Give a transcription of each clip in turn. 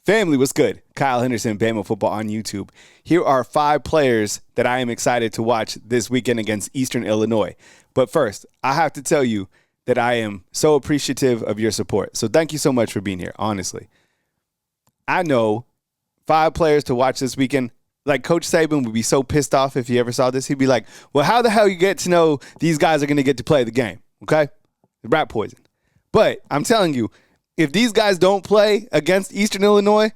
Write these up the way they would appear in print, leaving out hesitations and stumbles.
Family, what's good? Kyle Henderson, Bama Football on YouTube. Here are 5 players that I am excited to watch this weekend against Eastern Illinois. But first, I have to tell you that I am so appreciative of your support. So thank you so much for being here, honestly. I know 5 players to watch this weekend. Like Coach Saban would be so pissed off if he ever saw this. He'd be like, well, how the hell you get to know these guys are going to get to play the game, okay? Rat poison. But I'm telling you, if these guys don't play against Eastern Illinois,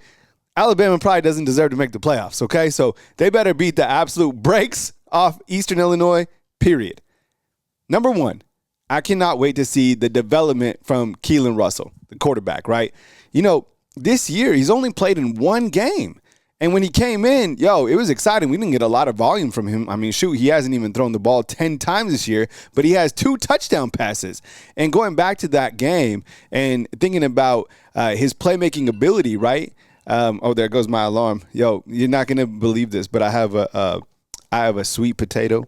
Alabama probably doesn't deserve to make the playoffs, okay? So they better beat the absolute brakes off Eastern Illinois, period. Number 1, I cannot wait to see the development from Keelon Russell, the quarterback, right? You know, this year he's only played in 1 game. And when he came in, it was exciting. We didn't get a lot of volume from him. I mean, shoot, he hasn't even thrown the ball 10 times this year, but he has 2 touchdown passes. And going back to that game and thinking about his playmaking ability, right? There goes my alarm. You're not going to believe this, but I have a sweet potato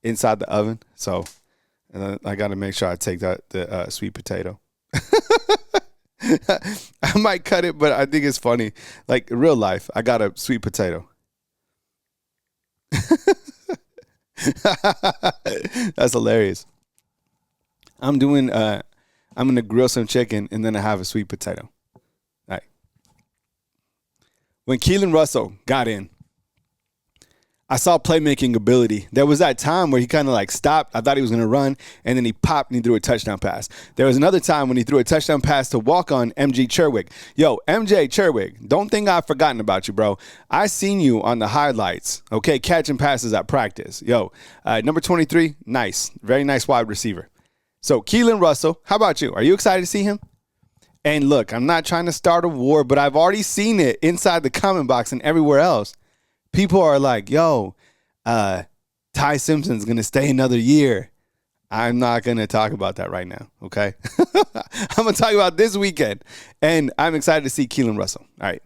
inside the oven. So I got to make sure I take the sweet potato. I might cut it, but I think it's funny. Like real life, I got a sweet potato. That's hilarious. I'm going to grill some chicken and then I have a sweet potato. All right. When Keelon Russell got in, I saw playmaking ability. There was that time where he kind of like stopped. I thought he was going to run, and then he popped and he threw a touchdown pass. There was another time when he threw a touchdown pass to walk-on MJ Cherwick. MJ Cherwick, don't think I've forgotten about you, bro. I seen you on the highlights, okay, catching passes at practice. Number 23, nice. Very nice wide receiver. So, Keelon Russell, how about you? Are you excited to see him? And look, I'm not trying to start a war, but I've already seen it inside the comment box and everywhere else. People are like, Ty Simpson's going to stay another year. I'm not going to talk about that right now, okay? I'm going to talk about this weekend, and I'm excited to see Keelon Russell. All right.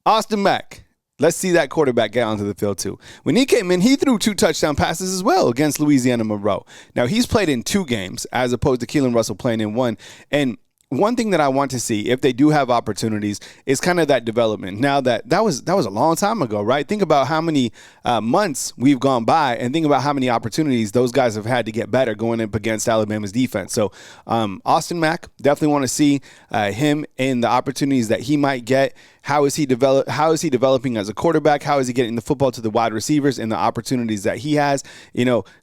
Austin Mack. Let's see that quarterback get onto the field, too. When he came in, he threw 2 touchdown passes as well against Louisiana Monroe. Now, he's played in 2 games as opposed to Keelon Russell playing in 1, and one thing that I want to see, if they do have opportunities, is kind of that development. Now that was a long time ago, right? Think about how many months we've gone by, and think about how many opportunities those guys have had to get better going up against Alabama's defense. So Austin Mack, definitely want to see him and the opportunities that he might get. How is he developing as a quarterback? How is he getting the football to the wide receivers and the opportunities that he has?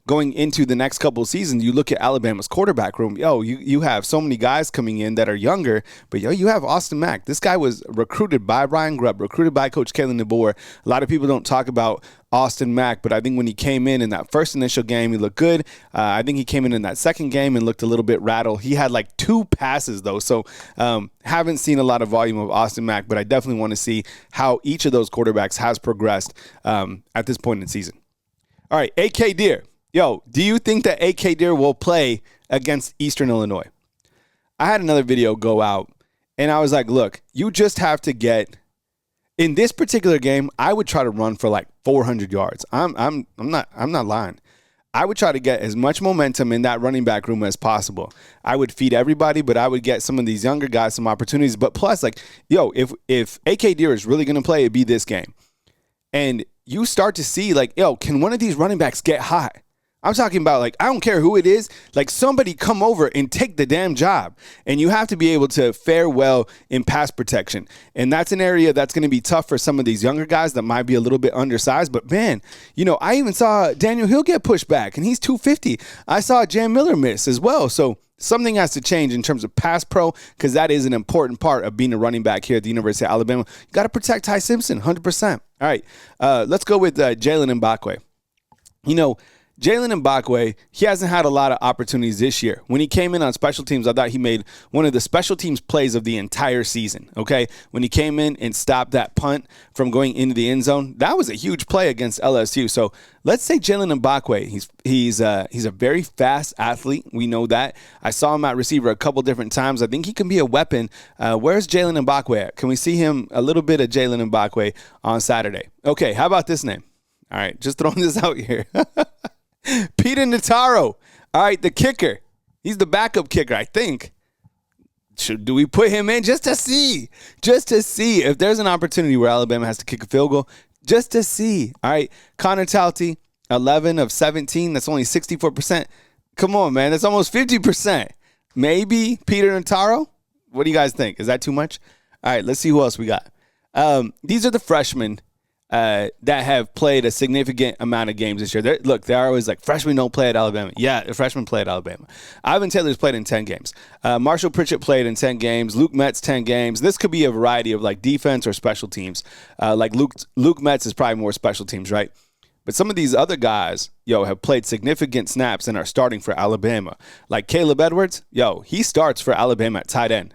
Going into the next couple of seasons, you look at Alabama's quarterback room. You have so many guys coming in that are younger, but you have Austin Mack. This guy was recruited by Ryan Grubb, recruited by Coach Kalen DeBoer. A lot of people don't talk about Austin Mack, but I think when he came in that first initial game, he looked good. I think he came in that second game and looked a little bit rattled. He had like 2 passes, though, so haven't seen a lot of volume of Austin Mack, but I definitely want to see how each of those quarterbacks has progressed at this point in the season. All right, A.K. Deer. Do you think that A.K. Deer will play against Eastern Illinois? I had another video go out, and I was like, look, you just have to get – in this particular game, I would try to run for like 400 yards. I'm not lying. I would try to get as much momentum in that running back room as possible. I would feed everybody, but I would get some of these younger guys some opportunities. But plus, if A.K. Deer is really going to play, it'd be this game. And you start to see, can one of these running backs get hot? I'm talking about, I don't care who it is. Somebody come over and take the damn job. And you have to be able to fare well in pass protection. And that's an area that's going to be tough for some of these younger guys that might be a little bit undersized. But, man, I even saw Daniel Hill get pushed back, and he's 250. I saw Jan Miller miss as well. So something has to change in terms of pass pro, because that is an important part of being a running back here at the University of Alabama. You got to protect Ty Simpson, 100%. All right, let's go with Jalen Mbakwe. Jalen Mbakwe, he hasn't had a lot of opportunities this year. When he came in on special teams, I thought he made one of the special teams plays of the entire season, okay? When he came in and stopped that punt from going into the end zone, that was a huge play against LSU. So let's say Jalen Mbakwe, he's a very fast athlete. We know that. I saw him at receiver a couple different times. I think he can be a weapon. Where's Jalen Mbakwe at? Can we see him, a little bit of Jalen Mbakwe on Saturday? Okay, how about this name? All right, just throwing this out here. Peter Nataro. All right, the kicker. He's the backup kicker, I think. do we put him in just to see if there's an opportunity where Alabama has to kick a field goal, just to see. All right, Connor Tauti, 11 of 17. That's only 64%. Come on, man. That's almost 50%. Maybe Peter Notaro. What do you guys think? Is that too much? All right, let's see who else we got. These are the freshmen that have played a significant amount of games this year. They're always like, freshmen don't play at Alabama. Yeah, the freshmen play at Alabama. Ivan Taylor's played in 10 games. Marshall Pritchett played in 10 games. Luke Metz, 10 games. This could be a variety of like defense or special teams. Like Luke Metz is probably more special teams, right? But some of these other guys, have played significant snaps and are starting for Alabama. Like Caleb Edwards, he starts for Alabama at tight end.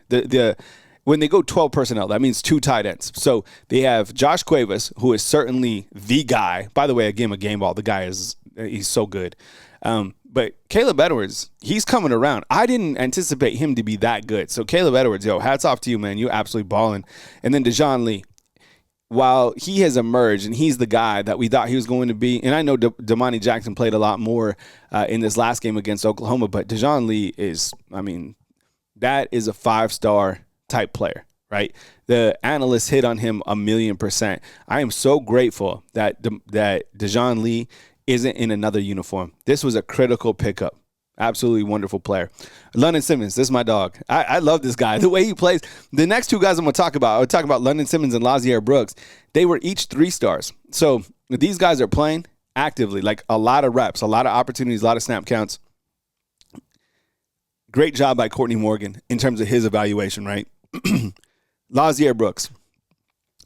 When they go 12 personnel, that means 2 tight ends. So they have Josh Cuevas, who is certainly the guy. By the way, I gave him a game ball. The guy he's so good. But Caleb Edwards, he's coming around. I didn't anticipate him to be that good. So Caleb Edwards, hats off to you, man. You're absolutely balling. And then Dejon Lee. While he has emerged and he's the guy that we thought he was going to be, and I know Damani Jackson played a lot more in this last game against Oklahoma, but Dejon Lee that is a 5-star type player, right? The analysts hit on him 1,000,000%. I am so grateful that Dejon Lee isn't in another uniform. This was a critical pickup. Absolutely wonderful player. London Simmons, this is my dog. I love this guy. The way he plays. The next 2 guys I'm going to talk about, I'll talk about London Simmons and Lazier Brooks. They were each 3 stars. So these guys are playing actively, like a lot of reps, a lot of opportunities, a lot of snap counts. Great job by Courtney Morgan in terms of his evaluation, right? Lazier Brooks.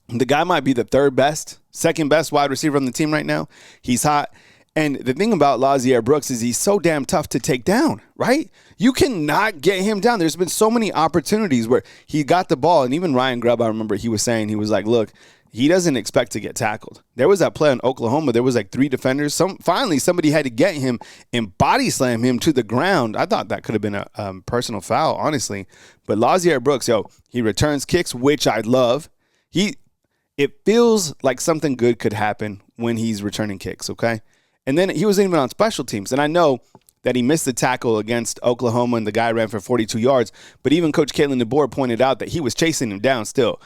The guy might be the second best wide receiver on the team right now. He's hot. And the thing about Lazier Brooks is he's so damn tough to take down, right? You cannot get him down. There's been so many opportunities where he got the ball. And even Ryan Grubb, I remember he was like, look, he doesn't expect to get tackled. There was that play in Oklahoma. There was like 3 defenders. Finally, somebody had to get him and body slam him to the ground. I thought that could have been a personal foul, honestly. But Lazier Brooks, he returns kicks, which I love. It feels like something good could happen when he's returning kicks, okay? And then he wasn't even on special teams. And I know that he missed the tackle against Oklahoma and the guy ran for 42 yards. But even Coach Caitlin DeBoer pointed out that he was chasing him down still.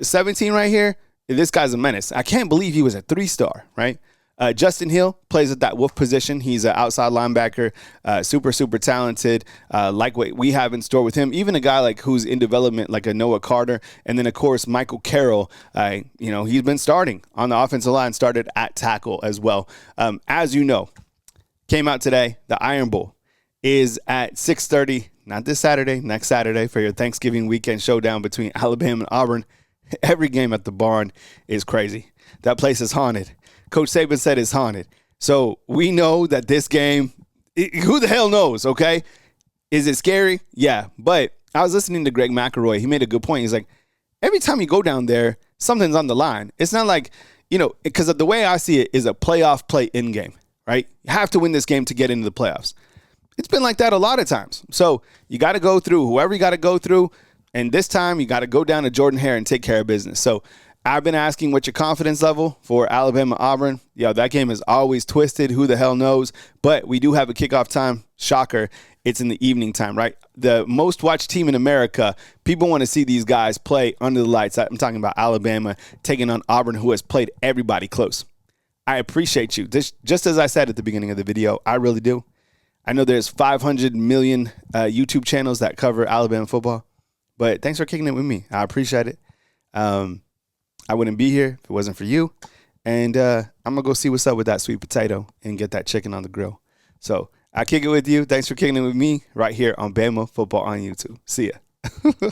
17 right here, this guy's a menace. I can't believe he was a 3-star, right? Justin Hill plays at that wolf position. He's an outside linebacker, super, super talented, like what we have in store with him. Even a guy like who's in development, like a Noah Carter. And then, of course, Michael Carroll, he's been starting on the offensive line, started at tackle as well. As you know, came out today, the Iron Bowl is at 6:30, not this Saturday, next Saturday for your Thanksgiving weekend showdown between Alabama and Auburn. Every game at the barn is crazy. That place is haunted. Coach Saban said it's haunted. So we know that this game, who the hell knows, okay? Is it scary? Yeah. But I was listening to Greg McElroy. He made a good point. He's like, every time you go down there, something's on the line. It's not like, because the way I see it is a playoff play-in game, right? You have to win this game to get into the playoffs. It's been like that a lot of times. So you got to go through whoever you got to go through. And this time you got to go down to Jordan Hare and take care of business. So I've been asking what's your confidence level for Alabama-Auburn. That game is always twisted. Who the hell knows? But we do have a kickoff time. Shocker. It's in the evening time, right? The most watched team in America. People want to see these guys play under the lights. I'm talking about Alabama taking on Auburn, who has played everybody close. I appreciate you. Just as I said at the beginning of the video, I really do. I know there's 500 million YouTube channels that cover Alabama football. But thanks for kicking it with me. I appreciate it. I wouldn't be here if it wasn't for you. And I'm going to go see what's up with that sweet potato and get that chicken on the grill. So I kick it with you. Thanks for kicking it with me right here on Bama Football on YouTube. See ya.